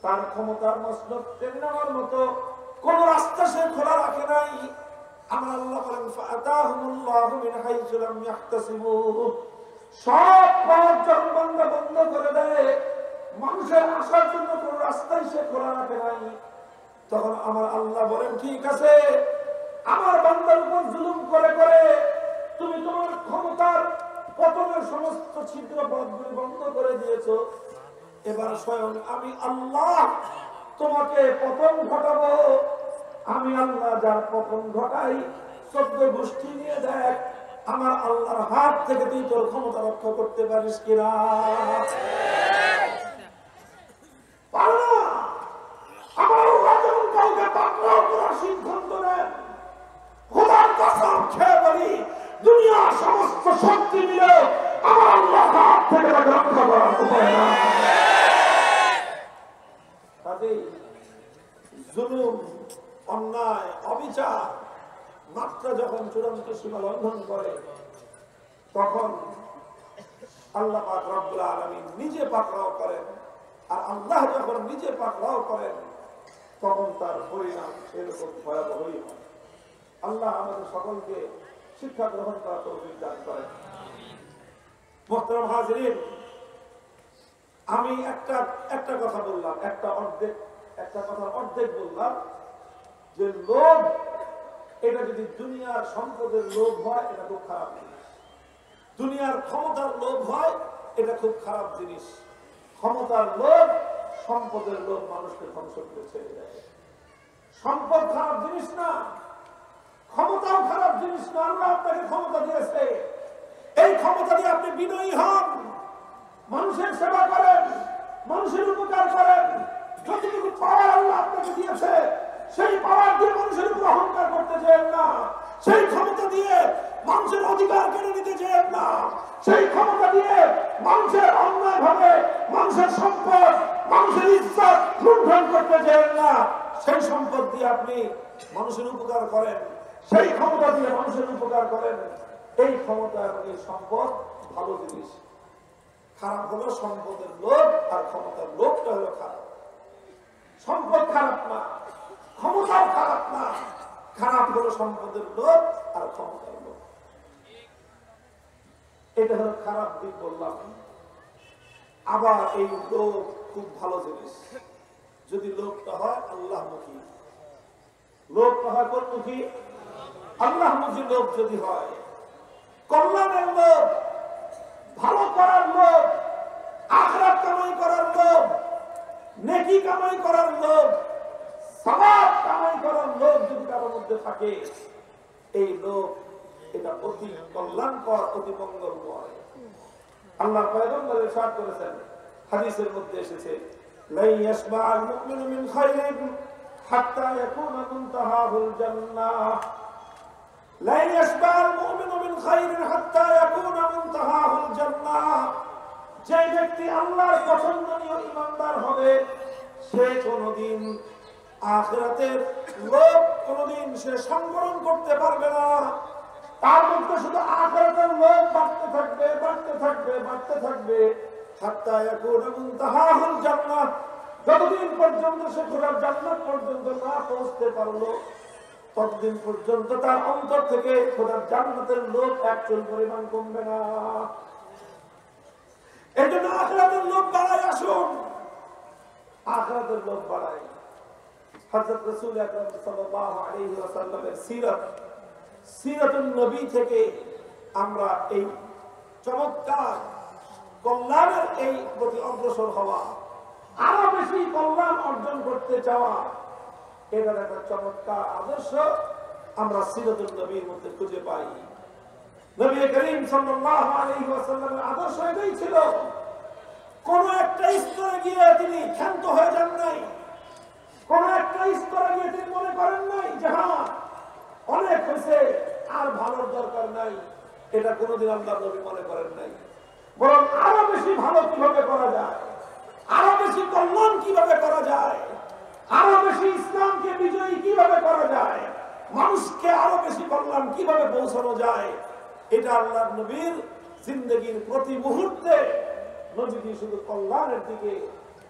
তার ক্ষমতার মসনদ টেনে নেওয়ার মতো কোন রাস্তা সে খোলা রাখে নাই। আমার আল্লাহ বলেন ফাআতাহুমুল্লাহু মিন হাইসু লাম ইয়াহতাসিবু, সব পথ যখন বান্দা বন্ধ করে দেয়, মানুষের আসার জন্য কোন রাস্তাই সে খোলা রাখে নাই, তখন আমার আল্লাহ বলেন ঠিক আছে, আমার বান্দার উপর জুলুম করে করে তুমি তোমার ক্ষমতার পতনের সমস্ত ছিদ্র পথগুলি বন্ধ করে দিয়েছো, এবার স্বয়ং আমি আল্লাহ তোমাকে পতন ঘটাবো। আমি আল্লাহ যার পতন ঘটাই 14 গোষ্ঠী নিয়ে দেখ আমার আল্লাহর হাত থেকে তুই তোর ক্ষমতা রক্ষা করতে পারিস কিনা। পারো না। আমার আল্লাহ যখন কাউকে পাকড়াও করার সিদ্ধান্ত নেন, খোদার কসম খেয়ে বলি দুনিয়ার সমস্ত শক্তি মিলে আমার আল্লাহর হাত থেকে তাকে রক্ষা করার উপায় না। জুলুম, অন্যায়, অবিচার মাত্রা যখন চূড়ান্ত সীমা লঙ্ঘন করে, তখন আল্লাহ পাক রব্বুল আলামিন নিজে পাকড়াও করেন। আর আল্লাহ যখন নিজে পাকড়াও করেন, তখন তার পরিণাম এরকম ভয়াবহই হয়। আল্লাহ আমাদের সকলকে শিক্ষা গ্রহণ করার তৌফিক দান করেন। মুহতারাম হাজিরিন, আমি একটা কথা বললাম, একটা কথার অর্ধেক বললাম যে লোভ, এটা যদি দুনিয়ার সম্পদের লোভ হয় এটা খুব খারাপ জিনিস। দুনিয়ার ক্ষমতার লোভ হয় এটা খুব খারাপ জিনিস। ক্ষমতার লোভ, সম্পদের লোভ মানুষকে ধ্বংস করে ছেড়ে দেয়। সম্পদ খারাপ জিনিস না, ক্ষমতাও খারাপ জিনিস না। আল্লাহ আপনাকে ক্ষমতা দিয়েছে, এই ক্ষমতা দিয়ে আপনি বিনয়ী হন, মানুষের সেবা করেন, মানুষের উপকার করেন। যতটুকু পাওয়ার আল্লাহ আপনাকে দিয়েছে, সেই পাওয়ার দিয়ে মানুষের উপর অহংকার করতে চান না। সেই ক্ষমতা দিয়ে মানুষের অধিকার কেড়ে নিতে চান না। সেই ক্ষমতা দিয়ে মানুষের অন্যায় ভাবে মানুষের সম্পদ, মানুষের ইজ্জত লুণ্ঠন করতে চান না। সেই সম্পদ দিয়ে আপনি মানুষের উপকার করেন, সেই ক্ষমতা দিয়ে মানুষের উপকার করেন। এই ক্ষমতা এবং এই সম্পদ ভালো জিনিস। খারাপ হলো সম্পদের লোভ, আর ক্ষমতার লোভটা হলো খারাপ। সম্পদ খারাপ না, ক্ষমতাও খারাপ না, খারাপ হলো সম্পদের লোভ আর ক্ষমতার লোভ। এটা হলো খারাপ দিক বললাম। আবার এই লোভ খুব ভালো জিনিস, যদি লোভটা হয় আল্লাহমুখী। লোভটা হয় কোনমুখী? আল্লাহমুখী লোভ যদি হয়, কল্যাণের লোভ, ভালো করার লোভ, আখিরাত কামাই করার লোভ, নেকি কামাই করার লোভ, সওয়াব কামাই করার লোভ যদি কারোর মধ্যে থাকে, এই লোভ এটা অতি কল্যাণকর, অতি মঙ্গলময়। আল্লাহ পয়গম্বর ইরশাদ করেছেন, হাদিসের মধ্যে এসেছে, লা ইয়াসমা'আল মুমিনু মিন খাইরিন হাত্তা ইয়াকুনা মুনতাহাহুল জান্নাহ। লা ইয়াসমা'আল মুমিনু মিন খাইরিন হাত্তা ইয়াকুনা মুনতাহাহুল জান্নাহ। যে ব্যক্তি আল্লাহর পছন্দনীয় ঈমানদার হবে, সে কোনদিন আখিরাতের লোভ কোনদিন সে সংবরণ করতে পারবে না। তার মধ্যে শুধু আখিরাতের লোভ বাড়তে থাকবে, বাড়তে থাকবে, বাড়তে থাকবে, হাত্তা ইয়াকুনা মুনতাহাহুল জান্নাহ। যতদিন পর্যন্ত সে খোদার জান্নাত পর্যন্ত না পৌঁছতে পারলো, ততদিন পর্যন্ত তার অন্তর থেকে খোদার জান্নাতের লোভ এক চুল পরিমাণ কমবে না। এই জন্য আখিরাতের লোভ বাড়াই, আসুন আখিরাতের লোভ বাড়াই। হযরত রাসূল আকরাম সাল্লাল্লাহু আলাইহি ওয়াসাল্লামের সিরাতুন নবী থেকে আমরা এই চমৎকার কল্যাণের এই প্রতি অগ্রসর হওয়া, আরো বেশি কল্যাণ অর্জন করতে চাওয়া, এটার একটা চমৎকার আদর্শ আমরা সিরাতুন নবীর মধ্যে খুঁজে পাই। নবী করিম সাল্লাল্লাহু আলাইহি ওয়াসাল্লামের আদর্শ এটাই ছিল। কোন একটা স্তরে গিয়ে তিনি ক্ষান্ত হয়ে যান নাই, কোন একটা স্তরে গিয়ে তিনি মনে করেন নাই যে হ্যাঁ অনেক হয়েছে, আর ভালোর দরকার নাই। এটা কোনোদিন আল্লাহর নবী মনে করেন নাই। বরং আরো বেশি ভালো কিভাবে করা যায়, আরো বেশি কল্যাণ কিভাবে করা যায়, আরো বেশি ইসলামকে বিজয়ী কিভাবে করা যায়, মানুষকে আরো বেশি কল্যাণ কিভাবে পৌঁছানো যায়, এটা আল্লাহর নবীর জিন্দেগীর প্রতি মুহূর্তে নবীজি শুধু কল্যাণের দিকে,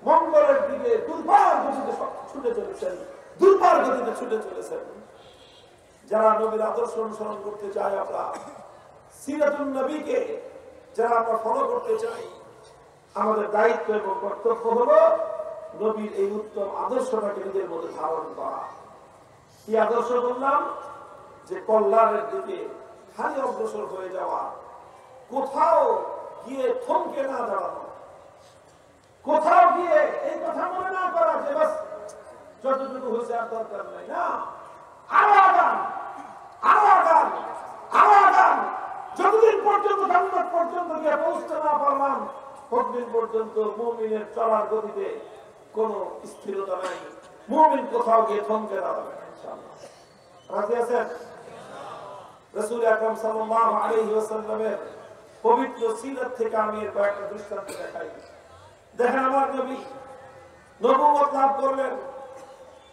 মঙ্গলের দিকে দুর্বার ছুটে চলেছেন, দুর্বার গতিতে ছুটে চলেছেন। যারা নবীর আদর্শ অনুসরণ করতে চায়, আমরা সিরাতুন নবীকে যারা আমরা ফলো করতে চাই, আমাদের দায়িত্ব এবং কর্তব্য হলো নবীর এই উত্তম আদর্শটাকে নিজের মধ্যে ধারণ করা। কি আদর্শ বললাম? যে কল্যাণের দিকে খালি অগ্রসর হয়ে যাওয়া, কোথাও গিয়ে থমকে না দাঁড়ানো, কোথাও গিয়ে এই কথা মনে না করা যে বাস যতটুকু হয়েছে আর দরকার নাই, না, আরো আগান, আরো আগান, আরো আগান। যতদিন পর্যন্ত জান্নাত পর্যন্ত গিয়ে পৌঁছতে না পারলাম, ততদিন পর্যন্ত মুমিনের চলার গতিতে কোনো স্থিরতা নাই। মুমিন কোথাও গিয়ে থমকে দাঁড়াবে না, ইনশাআল্লাহ। রাজি আছেন? রাসূল আকরাম সাল্লাল্লাহু আলাইহি ওয়াসাল্লামের পবিত্র সিরাত থেকে আমি এর কয়েকটা দৃষ্টান্ত দেখাই। দেখেন, আমার নবী নবুয়ত লাভ করলেন,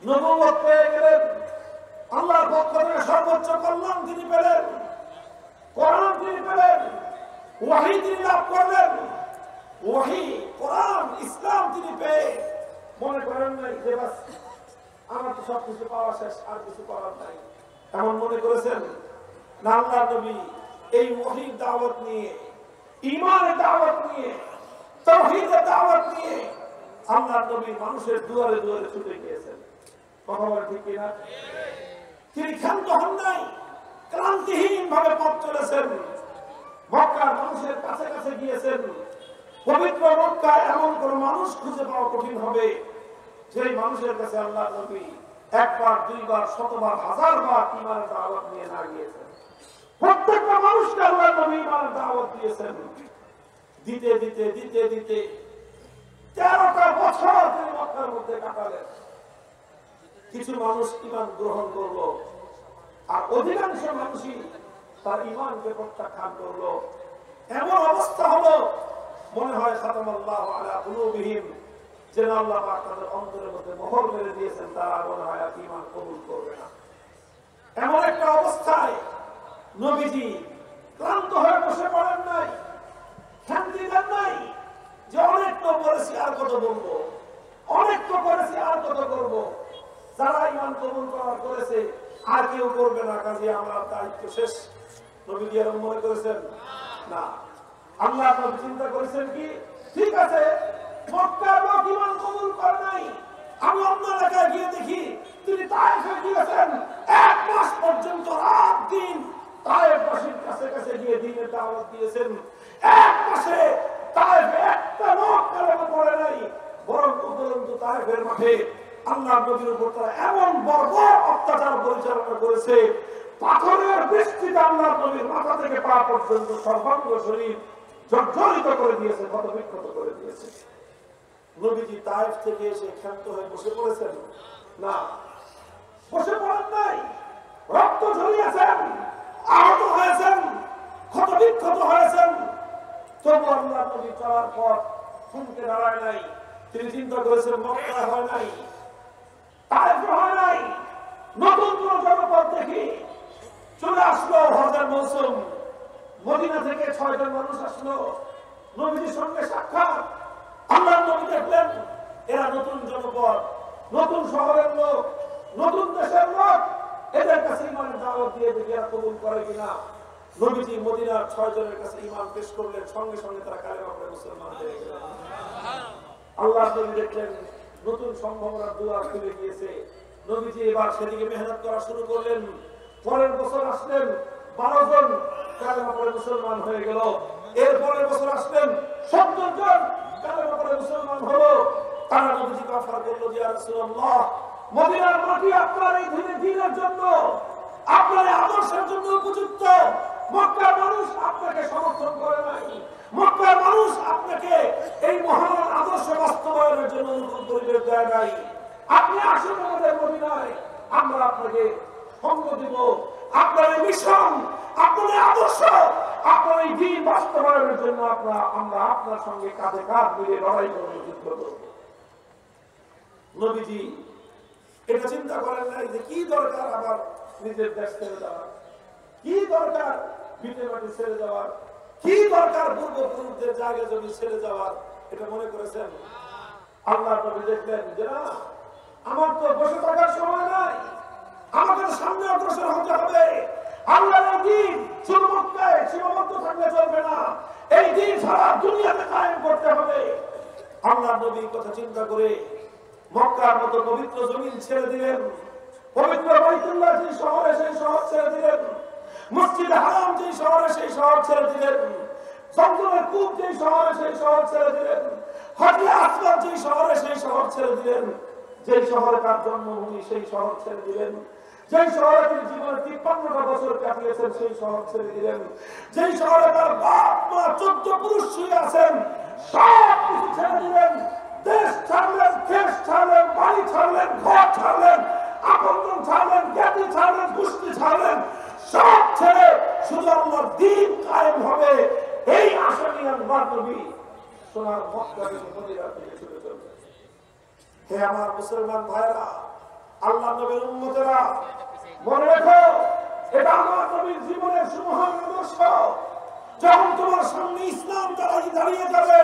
নবুয়ত পেয়ে গেলেন, আল্লাহর পক্ষ থেকে সর্বোচ্চ কল্যাণ তিনি পেলেন, কোরআন তিনি পেলেন, ওহী তিনি লাভ করলেন। ওহী, কোরআন, ইসলাম তিনি পেয়ে মনে করেন নাই যে বাস আমার তো সবকিছু পাওয়া শেষ, আর কিছু করার নাই, এমন মনে করেছেন না। আল্লাহর নবী এই ওহীর দাওয়াত নিয়ে, ঈমানের দাওয়াত নিয়ে, তাওহীদের দাওয়াত নিয়ে আল্লাহর নবী মানুষের দুয়ারে দুয়ারে ছুটে গিয়েছেন। কথা বলে ঠিক কিনা? তিনি ক্ষান্ত হন নাই, ক্লান্তিহীন ভাবে পথ চলেছেন, মক্কার মানুষের কাছে কাছে গিয়েছেন। পবিত্র মক্কায় এমন কোন মানুষ খুঁজে পাওয়া কঠিন হবে যে মানুষের কাছে আল্লাহর নবী একবার, দুইবার, শতবার, হাজারবার ঈমানের দাওয়াত নিয়ে না গিয়েছেন। প্রত্যেকটা মানুষকে আল্লাহর নবী ঈমানের দাওয়াত দিয়েছেন। দিতে দিতে দিতে দিতে 13টা বছর তিনি মক্কার মধ্যে কাটালেন। কিছু মানুষ ঈমান গ্রহণ করলো, আর অধিকাংশ মানুষই তার ঈমানকে প্রত্যাখ্যান করলো। এমন অবস্থা হলো মনে হয় খাতামাল্লাহু আলা কুলুবিহিম, যে আল্লাহ পাক তাদের অন্তরের মধ্যে মোহর মেরে দিয়েছেন, তারা মনে হয় আর ঈমান কবুল করবে না। এমন একটা অবস্থায় নবীজি ক্লান্ত হয়ে বসে পড়েন নাই, শান্তি দেন নাই যে অনেক তো করেছি আর কত বলবো, অনেক তো করেছি আর কত করবো, যারা ঈমান কবুল করেছে আর কেউ করবে না, কাজে আমরা দায়িত্ব শেষ। নবীজি এরকম মনে করেছেন না। আল্লাহ নবী চিন্তা করেছেন কি, ঠিক আছে, মক্কার লোক ঈমান কবুল করে নাই, আমি অন্য এলাকায় গিয়ে দেখি তিনি তায়েফে গিয়েছেন, 1 মাস পর্যন্ত রাত দিন তায়েফবাসীর কাছে কাছে গিয়ে দ্বীনের দাওয়াত দিয়েছেন। 1 মাসে তায়েফে একটা লোক কালেমা পড়ে নাই, বরং উপরন্তু তায়েফের মাঠে আল্লাহর নবীর উপর তারা এমন বর্বর অত্যাচার পরিচালনা করেছে, পাথরের বৃষ্টিতে আল্লাহর নবীর মাথা থেকে পা পর্যন্ত সর্বাঙ্গ শরীর জর্জরিত করে দিয়েছে, ক্ষতবিক্ষত করে দিয়েছে। নবীজি তায়েফ থেকে এসে ক্ষান্ত হয়ে বসে পড়েছেন না, বসে পড়েন নাই, রক্ত ঝরিয়েছেন, আহত হয়েছেন, ক্ষতবিক্ষত হয়েছেন, তবু আল্লাহর নবী চলার পর থমকে দাঁড়ায় নাই। তিনি চিন্তা করেছেন মক্কা হয় নাই, তায়েফ হয় নাই, নতুন কোন জনপদ দেখি। চলে আসলো হজের মৌসুম, মদিনা থেকে 6 জন মানুষ আসলো, নবীর সঙ্গে সাক্ষাৎ। আল্লাহর নবী দেখলেন এরা নতুন জনপদ, নতুন শহরের লোক, নতুন দেশের লোক, এদের কাছে ঈমানের দাওয়াত দিয়ে দেখি এরা কবুল করে কিনা। নবীজি মদিনার 6 জনের কাছে ঈমান পেশ করলেন, সঙ্গে সঙ্গে তারা কালেমা পড়ে মুসলমান হয়ে গেলেন। আল্লাহর নবী দেখলেন নতুন সম্ভাবনার দুয়ার খুলে গিয়েছে। নবীজি এবার সেদিকে মেহনত করা শুরু করলেন। পরের বছর আসলেন, 12 জন কালেমা পড়ে মুসলমান হয়ে গেল। এর পরের বছর আসলেন 70 জন কালেমা পড়ে মুসলমান হলো। তারা নবীজিকে অফার করলো, ইয়া রাসূলুল্লাহ, মদিনার মাটি আপনার এই দ্বীনের জন্য, আপনার আদর্শের জন্য উপযুক্ত। মক্কার মানুষ আপনাকে সমর্থন করে নাই, মক্কার মানুষ আপনাকে এই মহান আদর্শ বাস্তবায়নের জন্য অনুকূল পরিবেশ দেয় নাই। আপনি আসুন আমাদের মদিনায়, আমরা আপনাকে সঙ্গ দিব। আপনার এই মিশন, আপনার এই আদর্শ, আপনার এই দ্বীন বাস্তবায়নের জন্য আমরা আপনার সঙ্গে কাঁধে কাঁধ মিলে লড়াই করব, যুদ্ধ করব। নবীজি এটা চিন্তা করেন নাই যে কি দরকার আবার নিজের দেশ ছেড়ে যাওয়ার, কি দরকার ভিটে মাটি ছেড়ে যাওয়ার, কি দরকার পূর্বপুরুষদের জায়গা জমি ছেড়ে যাওয়ার। এটা মনে করেছেন। আল্লাহ নবী দেখলেন যে না, আমার তো বসে থাকার সময় নাই, আমাকে তো সামনে অগ্রসর হতে হবে। আল্লাহর দিন শুধু মক্কায় সীমাবদ্ধ থাকলে চলবে না, এই দিন সারা দুনিয়াতে কায়েম করতে হবে। আল্লাহ নবী কথা চিন্তা করে মক্কার মতো পবিত্র জমিন ছেড়ে দিলেন, পবিত্র বাইতুল্লাহ যে শহরে সেই শহর ছেড়ে দিলেন, মসজিদে হারাম যে শহরে সেই শহর ছেড়ে দিলেন, জমজমের কূপ যে শহরে সেই শহর ছেড়ে দিলেন, হাজরে আসওয়াদ যে শহরে সেই শহর ছেড়ে দিলেন, যে শহরে তার জন্মভূমি সেই শহর ছেড়ে দিলেন, যে শহরে তিনি জীবনের 53টা বছর কাটিয়েছেন সেই শহর ছেড়ে দিলেন, যে শহরে তার বাপ মা 14 পুরুষ শুয়ে আছেন সব কিছু ছেড়ে দিলেন। দেশ ছাড়লেন, দেশ ছাড়লেন, বাড়ি ছাড়লেন, ঘর ছাড়লেন, আপনজন ছাড়লেন, জ্ঞাতি ছাড়লেন, গোষ্ঠী ছাড়লেন, সব ছেড়ে শুধু আল্লাহর দ্বীন কায়েম হবে এই আশা নিয়ে আল্লাহর নবী সোনার মক্কা থেকে মদিনার দিকে ছুটে চললেন। হে আমার মুসলমান ভাইরা, আল্লাহ নবীর উম্মতেরা, মনে রেখো এটা আমার নবীর জীবনের সুমহান আদর্শ। যখন তোমার সামনে ইসলাম দাঁড়িয়ে যাবে,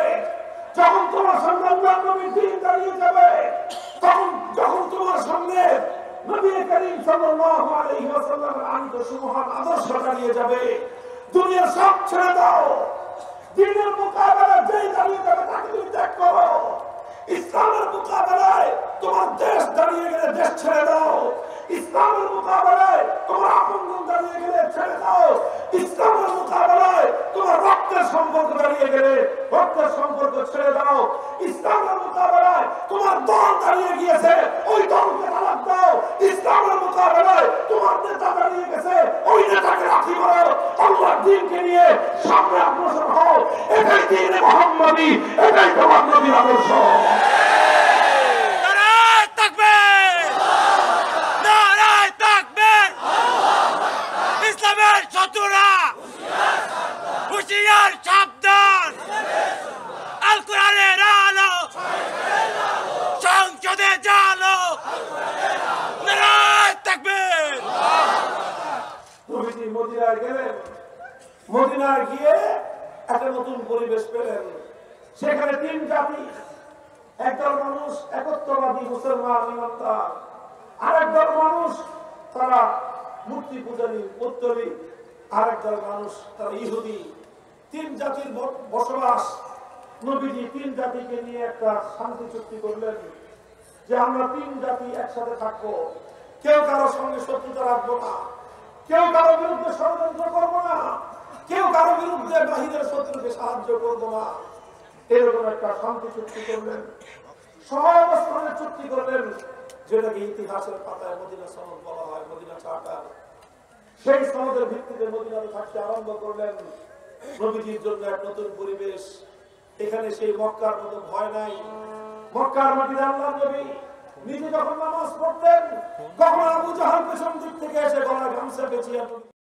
যখন তোমার সামনে আল্লাহর নবীর দ্বীন দাঁড়িয়ে যাবে, যখন তোমার সামনে নবী করিম সাল্লাল্লাহু আলাইহি ওয়াসাল্লামের আনিত সুমহান আদর্শ দাঁড়িয়ে যাবে, দুনিয়ার সব ছেড়ে দাও। দ্বীনের মোকাবেলায় যেই দাঁড়িয়ে যাবে তাকে তুমি ত্যাগ করো। ইসলামের মোকাবেলায় তোমার দেশ দাঁড়িয়ে গেলে দেশ ছেড়ে দাও। ইসলামের মোকাবেলায় তোমার আপনজন দাঁড়িয়ে গেলে ছেড়ে দাও। ইসলামের মোকাবেলায় তোমার রক্তের সম্পর্ক দাঁড়িয়ে গেলে রক্তের সম্পর্ক ছেড়ে দাও। ইসলামের মোকাবেলায় তোমার দল দাঁড়িয়ে গিয়েছে, ওই দলকে তালাক দাও। ইসলামের মোকাবেলায় তোমার নেতা দাঁড়িয়ে গেছে, ওই নেতাকে রাখি করো। আল্লাহর দ্বীনকে নিয়ে সামনে অগ্রসর হও। এটাই দ্বীনে মুহাম্মাদী, এটাই তোমার নবীর আদর্শ। সাবধান, আল কোরআনের আলো সংসদে জালো, নারায়ে তাকবীর। নবীজি মদিনায় গেলেন, মদিনায় গিয়ে একটা নতুন পরিবেশ পেলেন। সেখানে 3 জাতি, একদল মানুষ একত্ববাদী মুসলমান ইমানদার, আরেকদল মানুষ তারা মূর্তি পূজারী পৌত্তলিক, আরেকদল মানুষ তারা ইহুদি। 3 জাতির বসবাস। নবীজি 3 জাতিকে নিয়ে একটা শান্তি চুক্তি করলেন যে আমরা 3 জাতি একসাথে থাকবো, কেউ কারোর সঙ্গে শত্রুতা রাখবো না, কেউ কারো বিরুদ্ধে ষড়যন্ত্র করবো না, কেউ কারো বিরুদ্ধে বাহিরের শত্রুকে সাহায্য করবো না। এরকম একটা শান্তি চুক্তি করলেন, সহাবস্থানের চুক্তি করলেন, যেটাকে ইতিহাসের পাতায় মদিনা সনদ বলা হয়, মদিনা চার্টার। সেই সনদের ভিত্তিতে মদিনাতে থাকতে আরম্ভ করলেন। নবীজির জন্য এক নতুন পরিবেশ। এখানে সেই মক্কার মতো ভয় নাই। মক্কার মাটিতে আল্লাহর নবী নিজে যখন নামাজ পড়তেন, কখনো আবু জাহাল পেছন দিক থেকে এসে গলায় গামছা পেঁচিয়ে